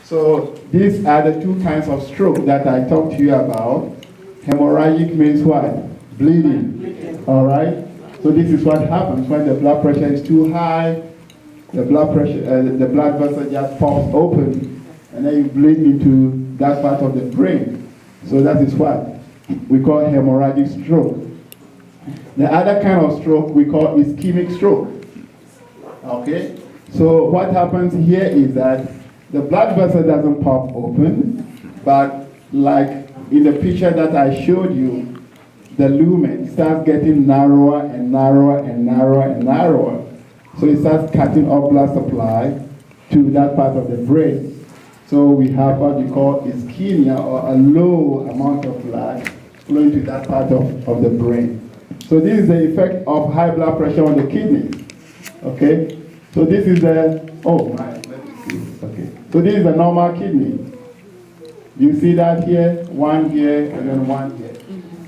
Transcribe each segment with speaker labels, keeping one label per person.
Speaker 1: So these are the two kinds of stroke that I talked to you about. Hemorrhagic means what? Bleeding. All right? So this is what happens when the blood pressure is too high. The blood vessel just pops open, and then you bleed into that part of the brain. So that is what we call hemorrhagic stroke. The other kind of stroke we call ischemic stroke. Okay? So what happens here is that the blood vessel doesn't pop open, but like in the picture that I showed you, the lumen starts getting narrower and narrower and narrower and narrower. So it starts cutting off blood supply to that part of the brain. So we have what we call ischemia, or a low amount of blood flowing to that part of the brain. So this is the effect of high blood pressure on the kidneys. Okay? So this is the, oh my, let me see. Okay. So this is the normal kidney. You see that here, one here, and then one here.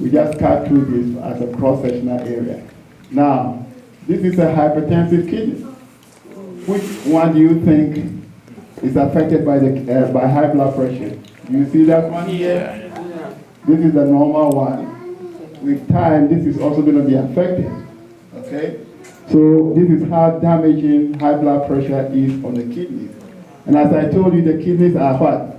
Speaker 1: We just cut through this as a cross-sectional area. Now, this is a hypertensive kidney. Which one do you think is affected by by high blood pressure? You see that one here? This is the normal one. With time, this is also going to be affected. Okay? So this is how damaging high blood pressure is on the kidneys. And as I told you, the kidneys are what?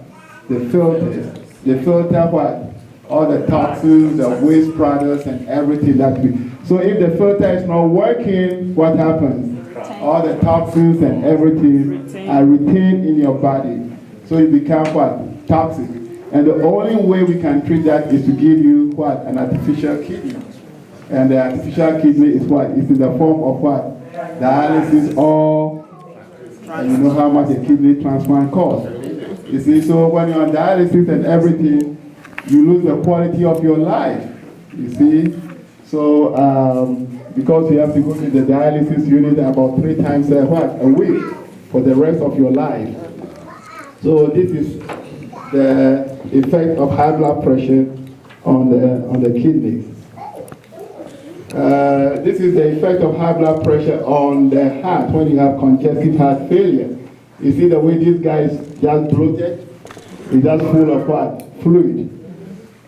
Speaker 1: The filters. They filter what? All the toxins, the waste products, and everything that we... So if the filter is not working, what happens? All the toxins and everything are retained in your body. So it becomes what? Toxic. And the only way we can treat that is to give you what? An artificial kidney. And the artificial kidney is what? It's in the form of what? Dialysis, or and you know how much a kidney transplant costs. You see, so when you're on dialysis and everything, you lose the quality of your life. You see? So, because you have to go to the dialysis unit about 3 times a week for the rest of your life. So this is the effect of high blood pressure on the kidneys. This is the effect of high blood pressure on the heart when you have congestive heart failure. You see the way this guy is just bloated? He's just full of what? Fluid.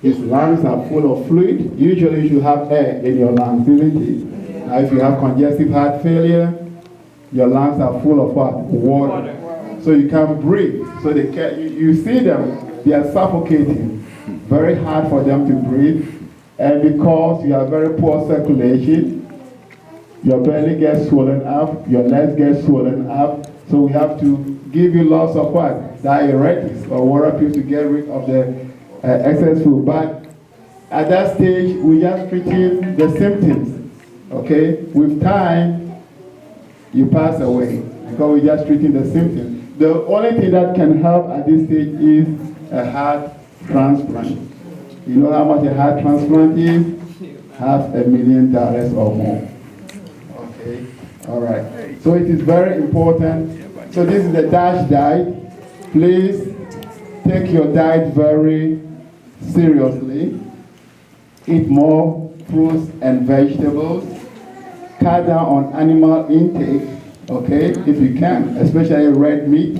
Speaker 1: His lungs are full of fluid. Usually you should have air in your lungs, isn't it? Now if you have congestive heart failure, your lungs are full of what? Water. So you can't breathe. So they can't, you see them, they are suffocating. Very hard for them to breathe. And because you have very poor circulation, your belly gets swollen up, your legs get swollen up. So we have to give you lots of what? Diuretics or water pills to get rid of the excess food. But at that stage, we just treating the symptoms. Okay? With time, you pass away because we're just treating the symptoms. The only thing that can help at this stage is a heart transplant. You know how much a heart transplant is? $500,000 or more. Okay? All right. So it is very important. So this is the DASH diet. Please take your diet very seriously. Eat more fruits and vegetables. Cut down on animal intake, okay, if you can, especially red meat.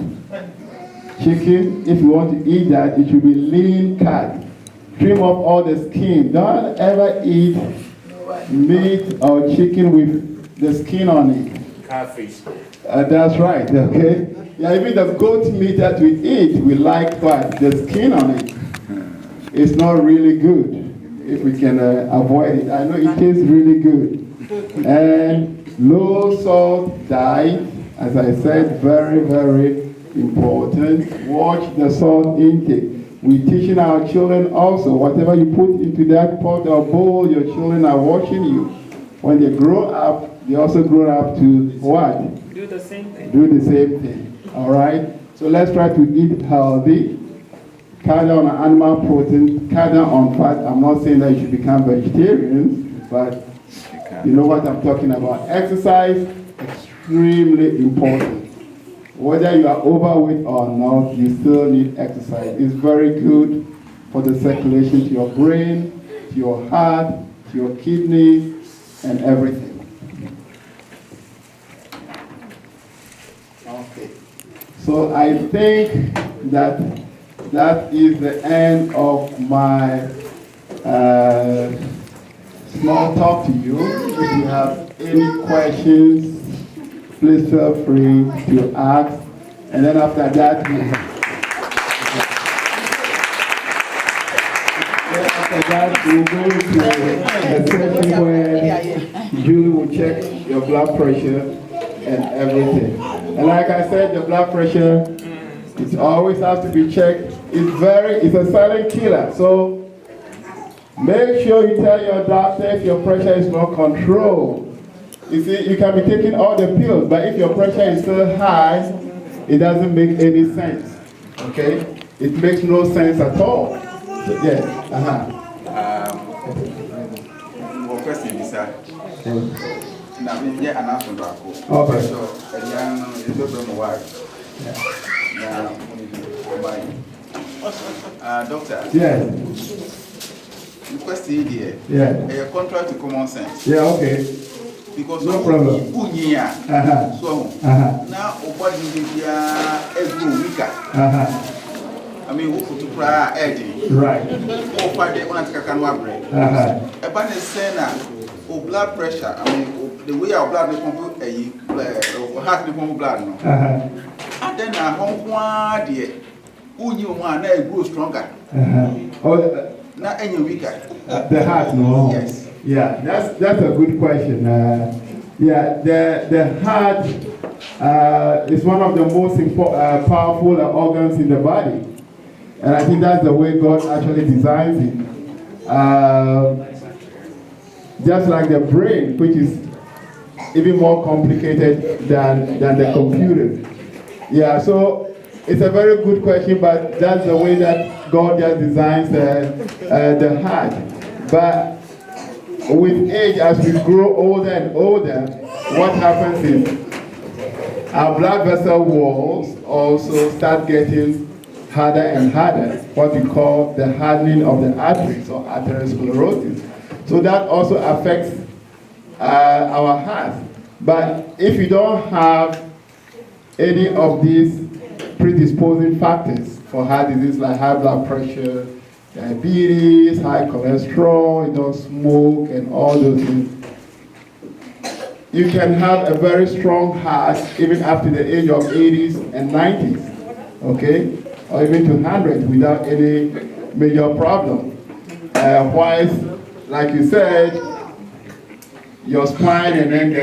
Speaker 1: Chicken, if you want to eat that, it should be lean cut. Trim off all the skin. Don't ever eat meat or chicken with the skin on it.
Speaker 2: Catfish.
Speaker 1: That's right, okay? Yeah, even the goat meat that we eat, we like what? The skin on it. It's not really good if we can avoid it. I know it tastes really good. And low salt diet, as I said, very, very important. Watch the salt intake. We're teaching our children also, whatever you put into that pot or bowl, your children are watching you. When they grow up, they also grow up to what?
Speaker 3: Do the same thing.
Speaker 1: Do the same thing. All right? So let's try to eat healthy. Cut down on animal protein, cut down on fat. I'm not saying that you should become vegetarians, but you know what I'm talking about. Exercise, extremely important. Whether you are overweight or not, you still need exercise. It's very good for the circulation to your brain, to your heart, to your kidneys, and everything. Okay. So I think that is the end of my small talk to you. If you have any questions, please feel free to ask. And then after that, we'll go into a session where Julie will check your blood pressure and everything. And like I said, the blood pressure, it always has to be checked. It's a silent killer. So make sure you tell your doctor if your pressure is not controlled. You see, you can be taking all the pills, but if your pressure is still high, it doesn't make any sense. Okay? It makes no sense at all. So, yeah.
Speaker 2: Well, question is, now we get an answer back.
Speaker 1: Okay.
Speaker 2: So, it's not from wife. Doctor.
Speaker 1: Yes.
Speaker 2: The question here.
Speaker 1: Yeah.
Speaker 2: A contrary to common sense.
Speaker 1: Yeah, okay.
Speaker 2: Because
Speaker 1: no problem.
Speaker 2: So now, what is it every week? I mean, who put to cry Eddie?
Speaker 1: Right.
Speaker 2: Oh, 5 days on a cacan break. A pan is saying, oh, blood pressure. I mean, the way our blood is pumped, a heart is pumped blood. And then a home dear, who knew one grow stronger. Not any weaker.
Speaker 1: The heart, no.
Speaker 2: Yes.
Speaker 1: Yeah, that's a good question. Yeah, the heart is one of the most powerful organs in the body. And I think that's the way God actually designs it. Just like the brain, which is even more complicated than the computer. Yeah, so it's a very good question, but that's the way that God just designs the heart. But with age, as we grow older and older, what happens is our blood vessel walls also start getting harder and harder, what we call the hardening of the arteries or arteriosclerosis. So that also affects our heart. But if you don't have any of these predisposing factors for heart disease like high blood pressure, diabetes, high cholesterol, you don't smoke, and all those things, you can have a very strong heart even after the age of 80s and 90s, okay? Or even to 100 without any major problem. Whilst, like you said, your spine and then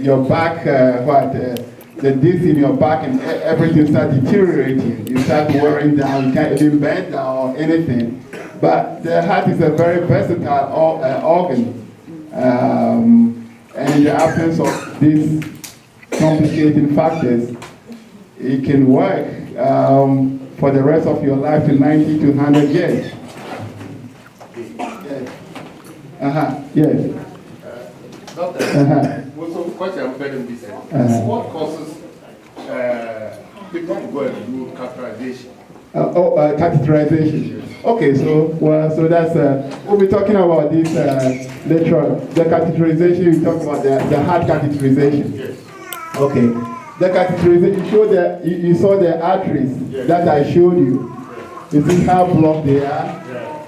Speaker 1: your back, the disc in your back and everything starts deteriorating. You start wearing down, you can't even bend down or anything. But the heart is a very versatile organ. And in the absence of these complicating factors, it can work for the rest of your life to 90 to 100 years. Yes.
Speaker 3: Doctor, also question I'm very busy. What causes people to go and do catheterization?
Speaker 1: Catheterization. Okay, so that's we'll be talking about this later on. The catheterization, we talk about the heart catheterization.
Speaker 3: Yes.
Speaker 1: Okay. The catheterization, you saw the arteries that I showed you. You see how blocked they are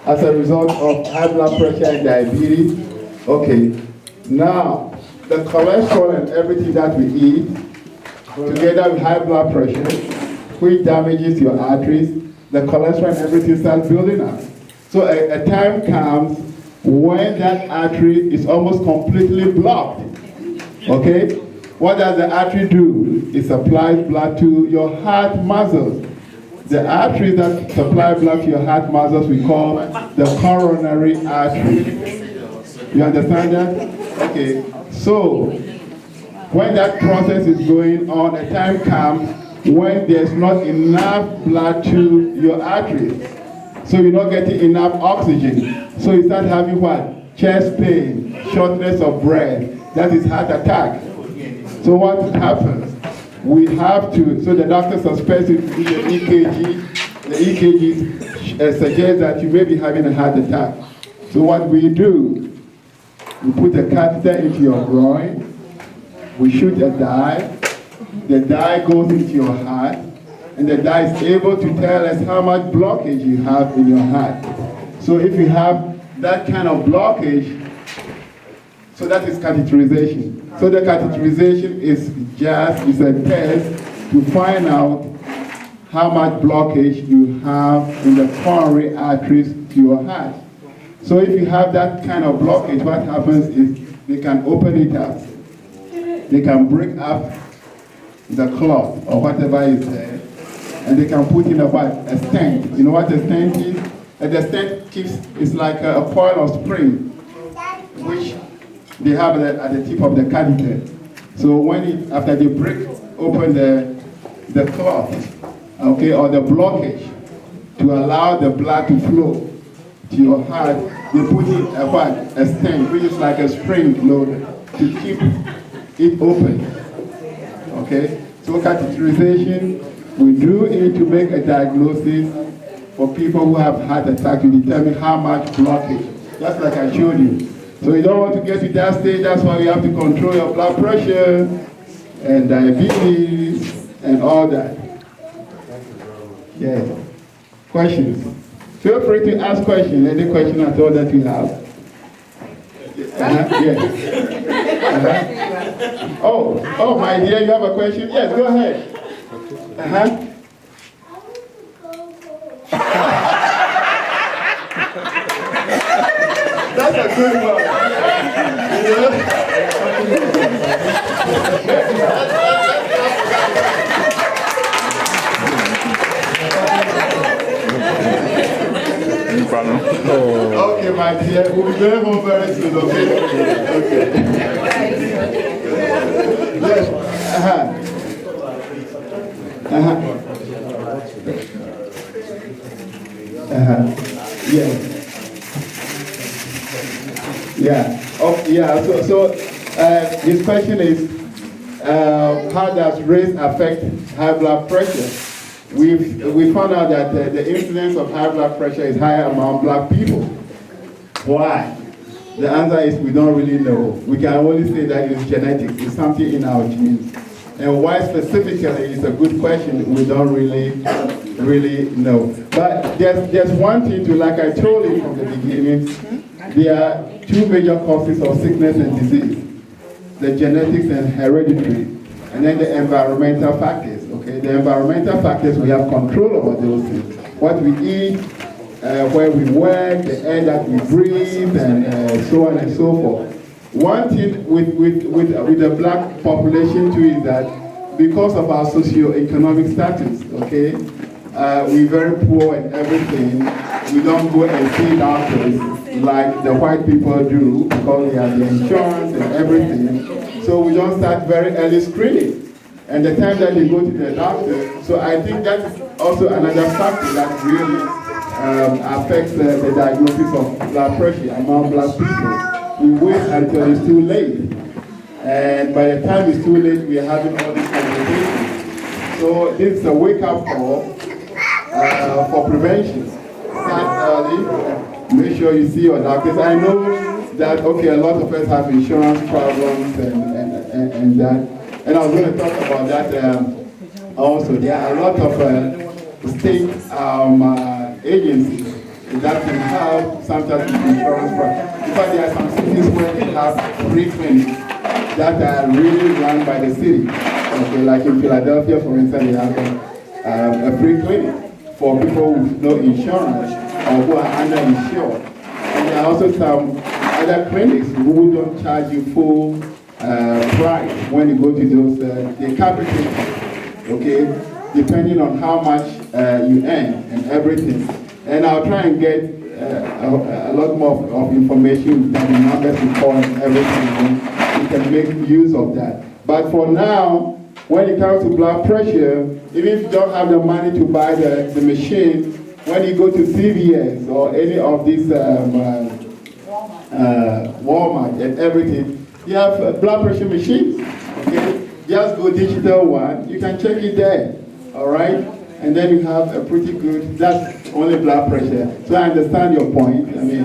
Speaker 1: as a result of high blood pressure and diabetes. Okay. Now, the cholesterol and everything that we eat, together with high blood pressure, which damages your arteries, the cholesterol and everything starts building up. So a time comes when that artery is almost completely blocked. Okay? What does the artery do? It supplies blood to your heart muscles. The arteries that supply blood to your heart muscles we call the coronary artery. You understand that? Okay. So, when that process is going on, a time comes when there's not enough blood to your arteries. So you're not getting enough oxygen. So you start having what? Chest pain, shortness of breath. That is heart attack. So what happens? We have to, so the doctor suspects it in the EKG. The EKG suggests that you may be having a heart attack. So what we do, we put a catheter into your groin, we shoot a dye, the dye goes into your heart, and the dye is able to tell us how much blockage you have in your heart. So if you have that kind of blockage, so that is catheterization. So the catheterization is a test to find out how much blockage you have in the coronary arteries to your heart. So if you have that kind of blockage, what happens is they can open it up. They can break up the clot or whatever is there, and they can put in a stent. You know what a stent is? And the stent it's like a coil of spring, which they have at the tip of the catheter. So after they break open the clot, okay, or the blockage, to allow the blood to flow to your heart, they put in a stent, which is like a spring loaded to keep it open. Okay, so catheterization, we do it to make a diagnosis for people who have heart attack to determine how much blockage, just like I showed you. So you don't want to get to that stage, that's why you have to control your blood pressure and diabetes and all that. Yes. Questions? Feel free to ask questions, any question at all that you have. Yes. Oh, my dear, you have a question? Yes, go ahead. That's a good one. Okay, my dear, we'll be going home very soon, okay? Okay. Yes. Yes. Yeah. Oh, yeah. So his question is, how does race affect high blood pressure? We found out that the incidence of high blood pressure is higher among black people. Why? The answer is we don't really know. We can only say that it's genetics. It's something in our genes. And why specifically is a good question. We don't really know. But there's one thing to, like I told you from the beginning, there are two major causes of sickness and disease: the genetics and hereditary, and then the environmental factors. Okay, the environmental factors, we have control over those things. What we eat, where we work, the air that we breathe, and so on and so forth. One thing with the black population too is that because of our socio-economic status, okay, we're very poor and everything. We don't go and see doctors like the white people do because they have the insurance and everything. So we don't start very early screening. And the time that they go to the doctor, so I think that's also another factor that really affects the diagnosis of blood pressure among black people. We wait until it's too late. And by the time it's too late, we are having all these complications. So this is a wake-up call for prevention. Start early, make sure you see your doctors. I know that, okay, a lot of us have insurance problems and that. And I was going to talk about that also. There are a lot of state agencies that can have sometimes insurance products. In fact, there are some cities where they have free clinics that are really run by the city. Okay, like in Philadelphia, for instance, they have a free clinic for people with no insurance or who are underinsured. And there are also some other clinics who don't charge you full price when you go to those, they capitate, okay, depending on how much you earn and everything. And I'll try and get a lot more of information, the numbers to call and everything, and you can make use of that. But for now, when it comes to blood pressure, even if you don't have the money to buy the machine, when you go to CVS or any of these Walmart and everything, you have blood pressure machines, okay? Just go digital one, you can check it there, all right? And then you have a pretty good, that's only blood pressure. So I understand your point. I mean,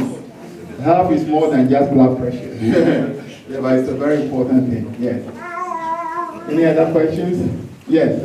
Speaker 1: health is more than just blood pressure. Yeah, but it's a very important thing, yes. Any other questions? Yes,